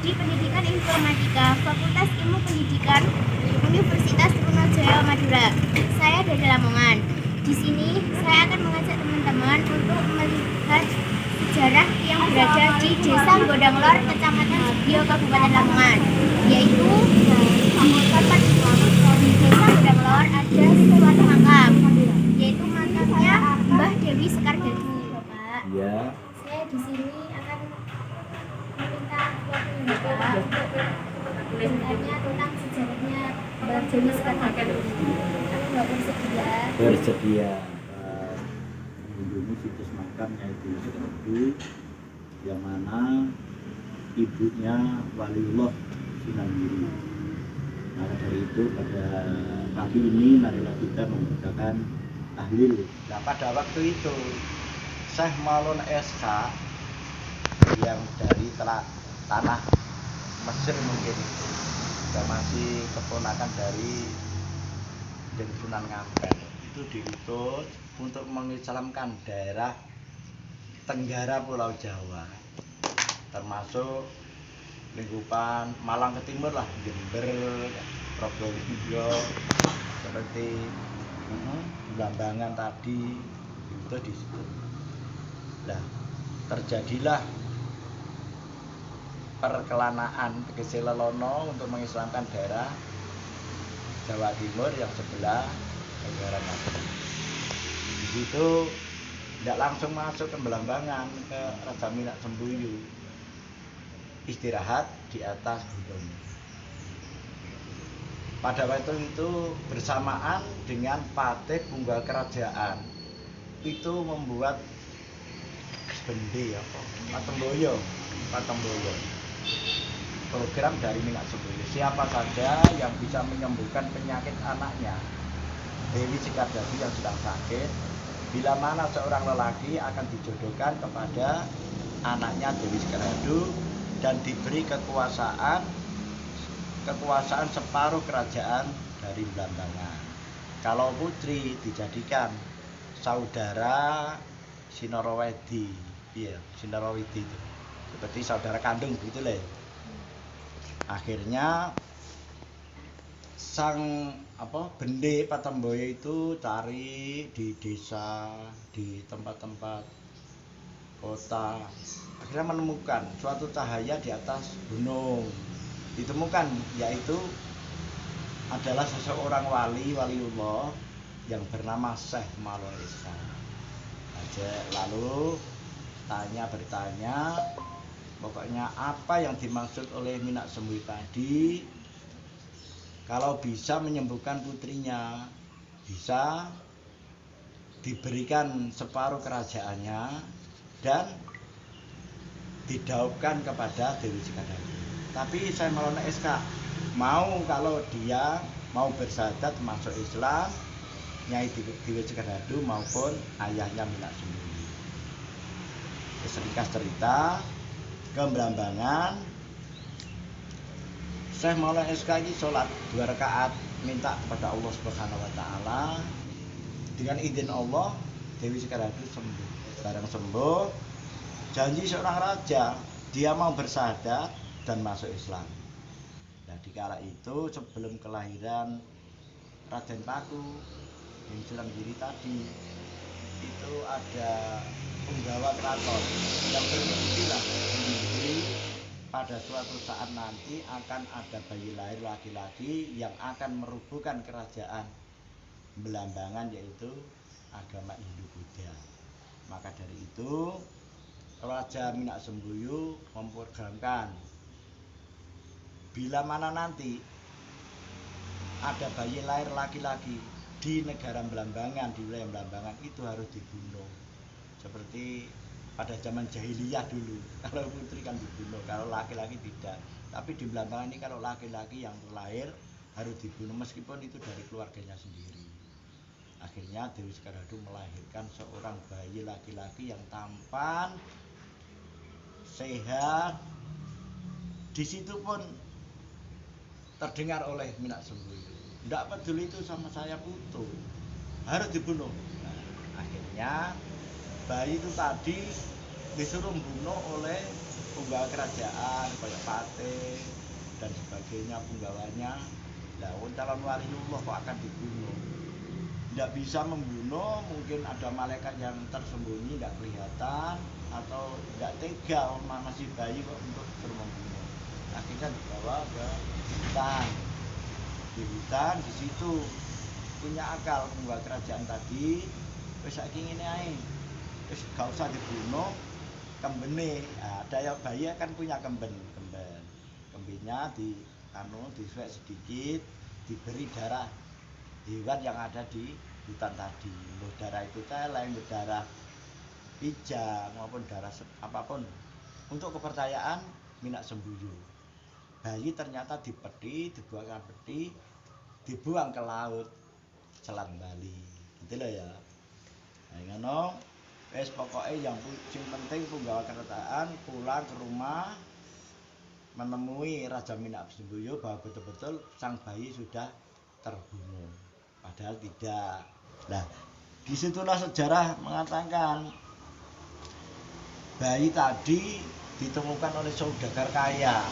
Prodi Pendidikan Informatika, Fakultas Ilmu Pendidikan, Universitas Trunojoyo Madura. Saya dari Lamongan. Di sini saya akan mengajak teman-teman untuk melihat sejarah yang berada di Desa Gondanglor, Kecamatan Sugiyo, Kabupaten Lamongan. Yaitu di Desa Gondanglor ada suatu makam, yaitu makamnya Mbah Dewi Sekar Dadu. Bapak, ya. saya di sini akan meminta waktunya Bapak bertanya tentang sejarahnya Mbah Dewi Sekar Dadu. Aku nggak Bersedia mengunjungi situs makam yaitu Dadu, yang mana ibunya Waliullah Sunan Giri. Maka dari itu pada pagi ini marilah kita membacakan tahlil. Nah, pada waktu itu Syekh Maulana SK yang dari tanah Mesir mungkin itu masih keponakan dari Sunan Ngampel, itu diutus untuk mengislamkan daerah Tenggara Pulau Jawa, termasuk lingkupan Malang ke timur lah, Jember, Probolinggo, seperti Blambangan tadi itu di situ. Nah, terjadilah perkelanaan Keselelono untuk mengislamkan daerah Jawa Timur yang sebelah negara Nasr. Di situ tidak langsung masuk ke Blambangan, ke Raja Minak Sembuyu, istirahat di atas gunung. Pada waktu itu bersamaan dengan Patih Punggal Kerajaan itu membuat bende Patemboyo program dari Minak Sembuyu. Siapa saja yang bisa menyembuhkan penyakit anaknya Dewi Sekar Dadu yang sedang sakit, bila mana seorang lelaki akan dijodohkan kepada anaknya Dewi Sekar Dadu dan diberi kekuasaan separuh kerajaan dari Blambangan. Kalau putri dijadikan saudara Sinorawedi, Sinorawedi itu seperti saudara kandung gitu lah. Akhirnya sang bende Patemboyo itu cari di desa, di tempat-tempat kota, akhirnya menemukan suatu cahaya di atas gunung. Ditemukan yaitu adalah seseorang waliullah yang bernama Syekh Maulana SK. Lalu bertanya, pokoknya apa yang dimaksud oleh Minak Sembuyu tadi, kalau bisa menyembuhkan putrinya, bisa diberikan separuh kerajaannya dan didaupkan kepada Dewi Sekar Dadu. Tapi saya Maulana SK mau kalau dia mau bersyahadat masuk Islam, Nyai Dewi Sekar Dadu maupun ayahnya Minak Sembuyu. Singkat cerita, ke Blambangan, Syekh Maulana SK ini sholat 2 rakaat minta kepada Allah Subhanahu wa Ta'ala. Dengan izin Allah, Dewi Sekar Dadu sembuh. Barang sembuh, janji seorang raja, dia mau bersyahadat dan masuk Islam. Nah, di kala itu sebelum kelahiran Raden Paku yang Sunan Giri tadi, itu ada penggawa keraton yang bermimpilah pada suatu saat nanti akan ada bayi lahir laki-laki yang akan merubuhkan kerajaan Blambangan, yaitu agama Hindu-Buddha. Maka dari itu Raja Minak Sembuyu memprogramkan bila mana nanti ada bayi lahir laki-laki di negara Blambangan, di wilayah Blambangan, itu harus dibunuh. Seperti pada zaman jahiliyah dulu, kalau putri kan dibunuh, kalau laki-laki tidak. Tapi di Blambangan ini kalau laki-laki yang terlahir harus dibunuh, meskipun itu dari keluarganya sendiri. Akhirnya Dewi Sekar Dadu melahirkan seorang bayi laki-laki yang tampan, sehat. Di situ pun terdengar oleh Minak Sembuyu, tidak peduli itu sama saya putu, harus dibunuh. Nah, akhirnya bayi itu tadi disuruh membunuh oleh punggawa kerajaan kayak Patih dan sebagainya punggawanya. Lah calon waliullah kok akan dibunuh? Tidak bisa membunuh, mungkin ada malaikat yang tersembunyi tidak kelihatan atau tidak tega masih bayi kok untuk membunuh. Akhirnya dibawa ke hutan. Di hutan di situ punya akal punggawa kerajaan tadi, wis saiki ngene ae. Wis gak usah dibunuh, kembene. Nah, ada yang bayi kan punya kemben. Kembennya disuwek sedikit, diberi darah hewan yang ada di hutan tadi. Darah itu celeng, darah pijang maupun darah apapun. Untuk kepercayaan minak sembuyu. Bayi ternyata dibuang ke peti, dibuang ke laut, Selat Bali. Gitu loh ya. Nah, ngono. Wes pokoknya yang penting punggawa kerajaan pulang ke rumah menemui Raja Minak Sembuyu bahwa betul-betul sang bayi sudah terbunuh. Padahal tidak. Nah, disitulah sejarah mengatakan bayi tadi ditemukan oleh saudagar kaya.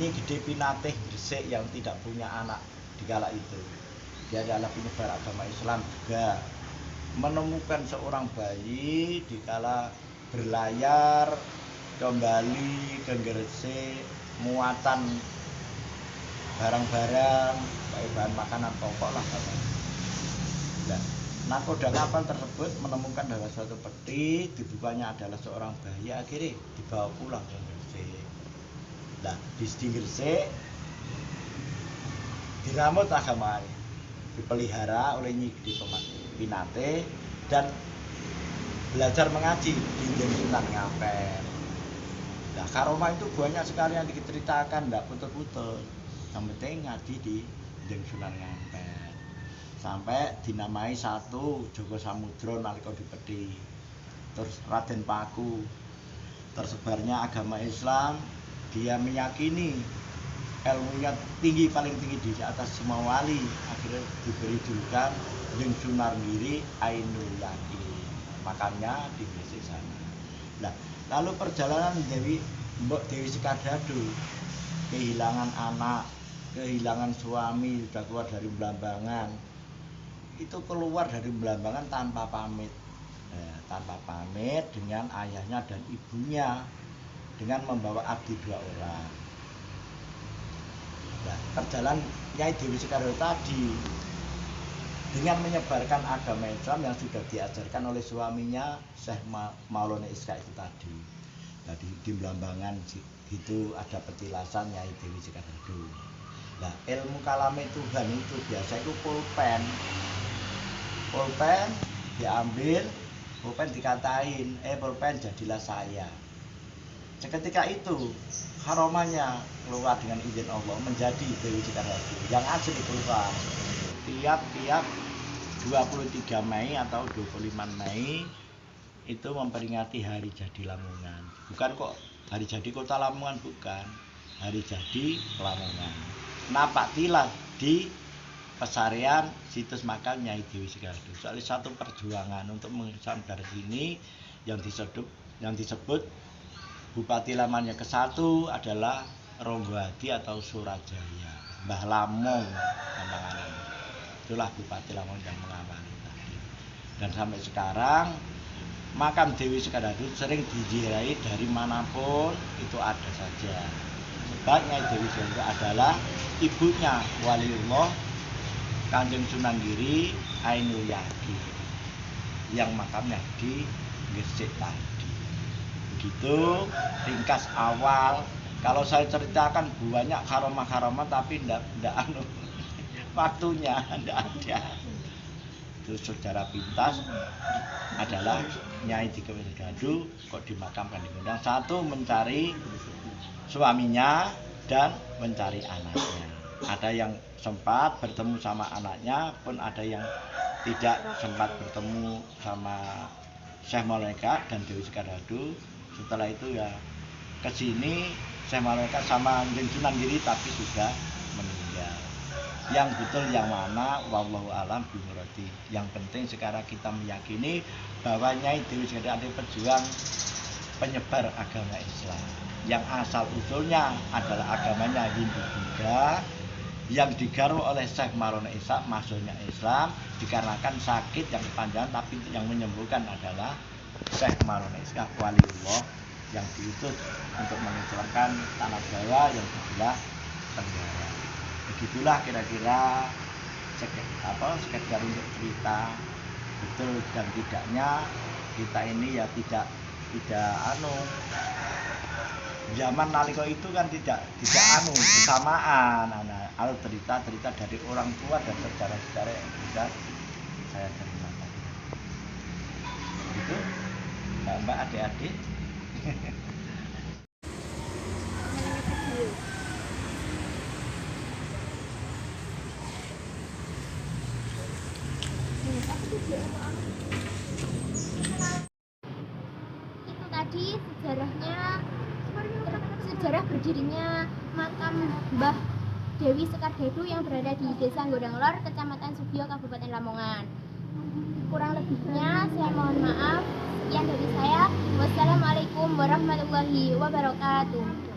Ini Gede Pinatih Gresik yang tidak punya anak di kala itu. Dia adalah penyebar agama Islam juga. Menemukan seorang bayi di kala berlayar kembali ke Gresik, muatan barang-barang, bahan makanan pokok lah katanya. Nah, nakoda kapal tersebut menemukan dalam suatu peti, dibukanya adalah seorang bayi, akhirnya dibawa pulang ke Gresik. Nah, di Gresik diramut agama, dipelihara oleh Nyi Gede Pinatih dan belajar mengaji di Sunan Ngampel. Nah, karomah itu banyak sekali yang diceritakan, tidak putus-putus. Yang penting ngaji di Sunan Ngampel. Sampai dinamai satu Joko Samudro nalika dipeti. Terus Raden Paku. Tersebarnya agama Islam, dia meyakini ilmunya tinggi, paling tinggi di atas semua wali. Akhirnya diberi julukan Jeng Sunargiri Ainul Yakin. Makamnya di Gresik sana. Nah, lalu perjalanan Mbok Dewi Sekardado, kehilangan anak, kehilangan suami, sudah keluar dari Belambangan. Itu keluar dari Belambangan tanpa pamit. Tanpa pamit dengan ayahnya dan ibunya, dengan membawa abdi 2 orang. Nah, perjalanan Nyai Dewi Sekardado tadi dengan menyebarkan agama Islam yang sudah diajarkan oleh suaminya Syekh Maulana Iska itu tadi. Jadi di Belambangan itu ada petilasan Nyai Dewi Sekardado. Nah, ilmu kalame Tuhan itu biasa itu pulpen diambil, pulpen dikatain, pulpen jadilah saya. Seketika itu karomahnya keluar dengan izin Allah menjadi Dewi Sekardado yang asli keluar. Tiap 23 Mei atau 25 Mei itu memperingati hari jadi Lamongan. Bukan kok hari jadi kota Lamongan, bukan. Hari jadi Lamongan. Napak tilas di pesarian situs makam Nyai Dewi Sekardado. Soalnya satu perjuangan untuk mengisahkan dari sini yang disebut Bupati Lamongan yang ke-1 adalah Ronggowadi atau Surajaya. Mbah Lamong namanya. Itulah Bupati Lamongan yang mengawali tadi. Dan sampai sekarang makam Dewi Sekardado sering diziarahi dari manapun itu ada saja. Sebab Nyai Dewi Sekardado adalah ibunya waliullah Kanjeng Sunan Giri Ainul Yakin yang makamnya di Gresik tadi. Begitu ringkas awal. Kalau saya ceritakan banyak karomah-karomah tapi tidak waktunya tidak ada. Itu sejarah pintas adalah Nyai Dewi Sekardado kok dimakamkan di Gondang. Satu mencari suaminya dan mencari anaknya. Ada yang sempat bertemu sama anaknya, pun ada yang tidak sempat bertemu sama Syekh Malaikat dan Dewi Sekardado. Setelah itu ya kesini Syekh Malaikat sama Jeng Sunan Giri tapi sudah meninggal. Yang betul yang mana wallahu alam bimuradi. Yang penting sekarang kita meyakini bahwa Nyai Dewi Sekardado adalah pejuang penyebar agama Islam yang asal usulnya adalah agamanya Hindu-Buddha, yang digaruk oleh Syekh Maulana Ishaq masuknya Islam dikarenakan sakit yang kepanjangan, tapi yang menyembuhkan adalah Syekh Maulana Ishaq waliullah yang diutus untuk mengislamkan tanah Jawa yang sebelah tenggara. Begitulah kira-kira sekedar untuk cerita. Betul dan tidaknya kita ini ya tidak zaman nalika itu kan tidak bersamaan. Kalau cerita dari orang tua dan sejarah-sejarah yang sudah saya terima tadi. Begitu, Mbak adik-adik. Itu tadi sejarah berdirinya makam Mbah Dewi Sekardadu yang berada di Desa Gondanglor, Kecamatan Subyo, Kabupaten Lamongan. Kurang lebihnya saya mohon maaf. Sekian dari saya. Wassalamualaikum warahmatullahi wabarakatuh.